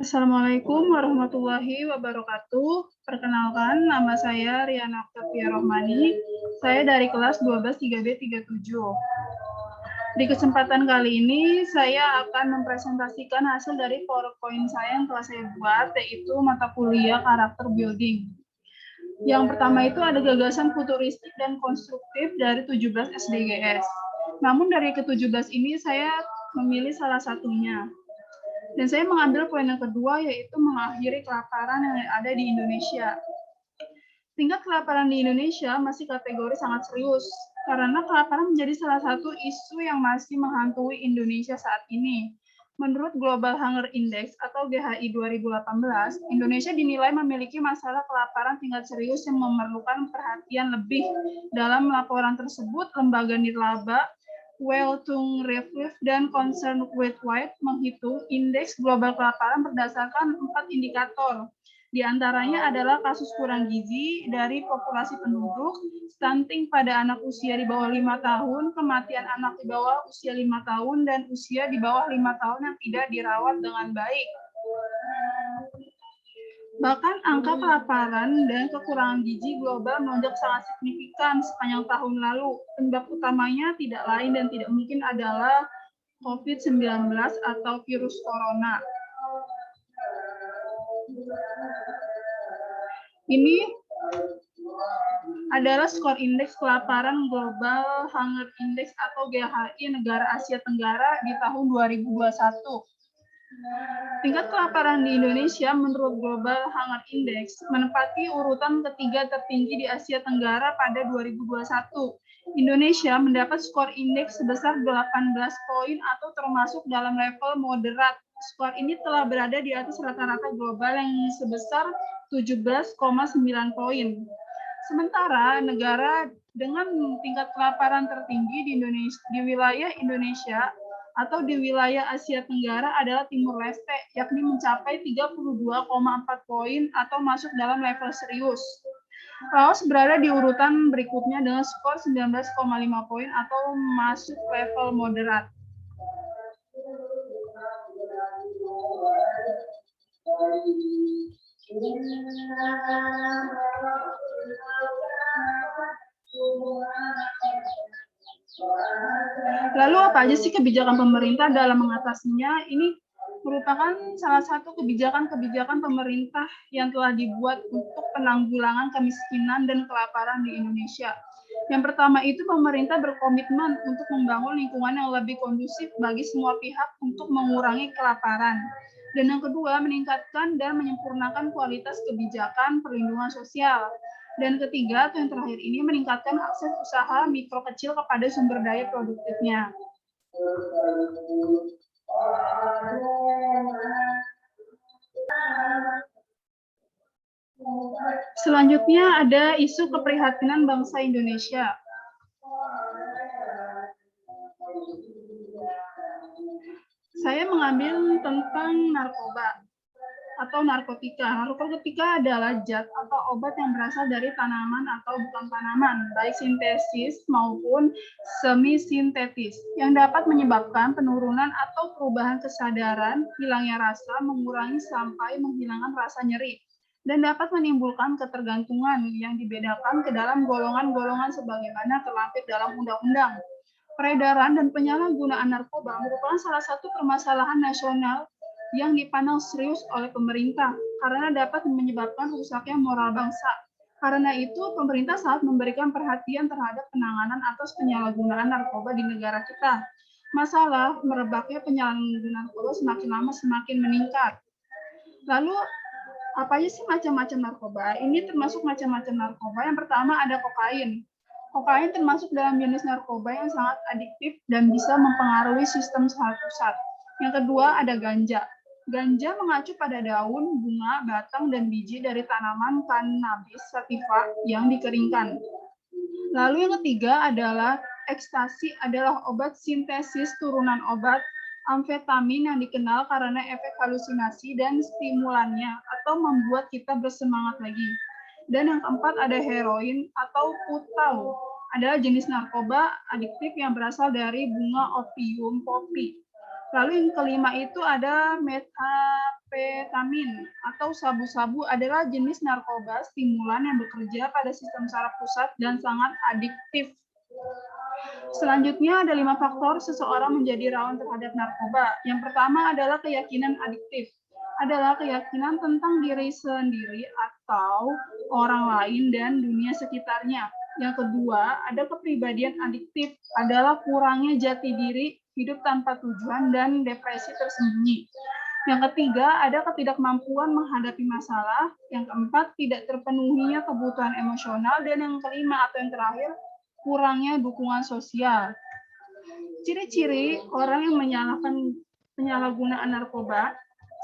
Assalamualaikum warahmatullahi wabarakatuh. Perkenalkan, nama saya Riana Oktavia Rohmani. Saya dari kelas 12 3B37. Di kesempatan kali ini, saya akan mempresentasikan hasil dari PowerPoint saya yang telah saya buat, yaitu mata kuliah karakter building. Yang pertama itu ada gagasan futuristik dan konstruktif dari 17 SDGs. Namun dari ke-17 ini saya memilih salah satunya. Dan saya mengambil poin yang kedua, yaitu mengakhiri kelaparan yang ada di Indonesia. Tingkat kelaparan di Indonesia masih kategori sangat serius, karena kelaparan menjadi salah satu isu yang masih menghantui Indonesia saat ini. Menurut Global Hunger Index atau GHI 2018, Indonesia dinilai memiliki masalah kelaparan tingkat serius yang memerlukan perhatian lebih. Dalam laporan tersebut, lembaga nirlaba Welltung Review dan Concern Worldwide menghitung indeks global kelaparan berdasarkan 4 indikator. Di antaranya adalah kasus kurang gizi dari populasi penduduk, stunting pada anak usia di bawah 5 tahun, kematian anak di bawah usia 5 tahun, dan usia di bawah 5 tahun yang tidak dirawat dengan baik. Bahkan angka kelaparan dan kekurangan gizi global melonjak sangat signifikan sepanjang tahun lalu. Penyebab utamanya tidak lain dan tidak mungkin adalah COVID-19 atau virus corona. Ini adalah skor indeks kelaparan global Hunger Index atau GHI negara Asia Tenggara di tahun 2021. Tingkat kelaparan di Indonesia menurut Global Hunger Index menempati urutan ketiga tertinggi di Asia Tenggara pada 2021. Indonesia mendapat skor indeks sebesar 18 poin atau termasuk dalam level moderat. Skor ini telah berada di atas rata-rata global yang sebesar 17,9 poin. Sementara negara dengan tingkat kelaparan tertinggi di wilayah Indonesia atau di wilayah Asia Tenggara adalah Timur Leste, yakni mencapai 32,4 poin atau masuk dalam level serius. Laos berada di urutan berikutnya dengan skor 19,5 poin atau masuk level moderat. Lalu apa aja sih kebijakan pemerintah dalam mengatasinya? Ini merupakan salah satu kebijakan-kebijakan pemerintah yang telah dibuat untuk penanggulangan kemiskinan dan kelaparan di Indonesia. Yang pertama itu pemerintah berkomitmen untuk membangun lingkungan yang lebih kondusif bagi semua pihak untuk mengurangi kelaparan. Dan yang kedua, meningkatkan dan menyempurnakan kualitas kebijakan perlindungan sosial. Dan ketiga, atau yang terakhir ini, meningkatkan akses usaha mikro kecil kepada sumber daya produktifnya. Selanjutnya ada isu keprihatinan bangsa Indonesia. Saya mengambil tentang narkoba atau narkotika. Narkotika adalah zat atau obat yang berasal dari tanaman atau bukan tanaman, baik sintesis maupun semi-sintetis, yang dapat menyebabkan penurunan atau perubahan kesadaran, hilangnya rasa, mengurangi sampai menghilangkan rasa nyeri, dan dapat menimbulkan ketergantungan yang dibedakan ke dalam golongan-golongan sebagaimana terlampir dalam undang-undang. Peredaran dan penyalahgunaan narkoba merupakan salah satu permasalahan nasional yang dipandang serius oleh pemerintah karena dapat menyebabkan rusaknya moral bangsa. Karena itu, pemerintah sangat memberikan perhatian terhadap penanganan atas penyalahgunaan narkoba di negara kita. Masalah merebaknya penyalahgunaan narkoba semakin lama semakin meningkat. Lalu, apa aja sih macam-macam narkoba? Ini termasuk macam-macam narkoba. Yang pertama ada kokain. Kokain termasuk dalam jenis narkoba yang sangat adiktif dan bisa mempengaruhi sistem saraf pusat. Yang kedua ada ganja. Ganja mengacu pada daun, bunga, batang, dan biji dari tanaman cannabis sativa yang dikeringkan. Lalu yang ketiga adalah ekstasi, adalah obat sintesis turunan obat amfetamin yang dikenal karena efek halusinasi dan stimulannya atau membuat kita bersemangat lagi. Dan yang keempat ada heroin atau putau, adalah jenis narkoba adiktif yang berasal dari bunga opium poppy. Lalu yang kelima itu ada amfetamin atau sabu-sabu adalah jenis narkoba stimulan yang bekerja pada sistem saraf pusat dan sangat adiktif. Selanjutnya ada 5 faktor seseorang menjadi rawan terhadap narkoba. Yang pertama adalah keyakinan adiktif. Adalah keyakinan tentang diri sendiri atau orang lain dan dunia sekitarnya. Yang kedua, ada kepribadian adiktif, adalah kurangnya jati diri, hidup tanpa tujuan, dan depresi tersembunyi. Yang ketiga, ada ketidakmampuan menghadapi masalah. Yang keempat, tidak terpenuhinya kebutuhan emosional. Dan yang kelima atau yang terakhir, kurangnya dukungan sosial. Ciri-ciri orang yang penyalahgunaan narkoba: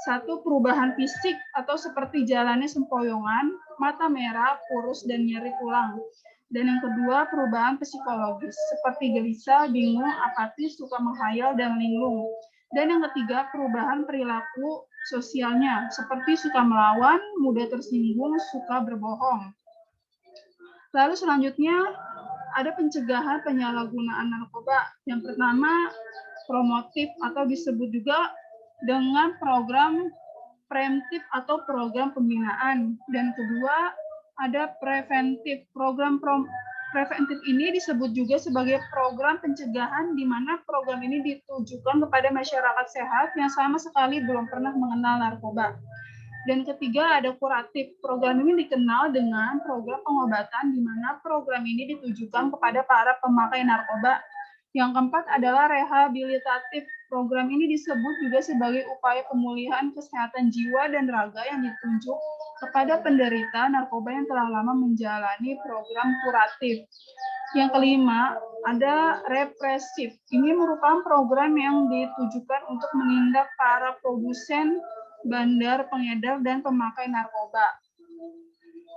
1. Perubahan fisik atau seperti jalannya sempoyongan, mata merah, kurus, dan nyeri tulang. Dan yang kedua, perubahan psikologis, seperti gelisah, bingung, apatis, suka menghayal, dan linglung. Dan yang ketiga, perubahan perilaku sosialnya, seperti suka melawan, mudah tersinggung, suka berbohong. Lalu selanjutnya, ada pencegahan penyalahgunaan narkoba. Yang pertama, promotif atau disebut juga dengan program preventif atau program pembinaan. Dan kedua, ada preventif. Program preventif ini disebut juga sebagai program pencegahan, di mana program ini ditujukan kepada masyarakat sehat yang sama sekali belum pernah mengenal narkoba. Dan ketiga, ada kuratif. Program ini dikenal dengan program pengobatan, di mana program ini ditujukan kepada para pemakai narkoba. Yang keempat adalah rehabilitatif. Program ini disebut juga sebagai upaya pemulihan kesehatan jiwa dan raga yang ditunjuk kepada penderita narkoba yang telah lama menjalani program kuratif. Yang kelima, ada represif. Ini merupakan program yang ditujukan untuk menindak para produsen, bandar, pengedar, dan pemakai narkoba.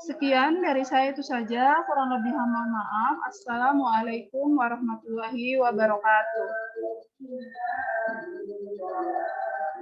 Sekian dari saya, itu saja. Kurang lebih mohon maaf. Assalamualaikum warahmatullahi wabarakatuh.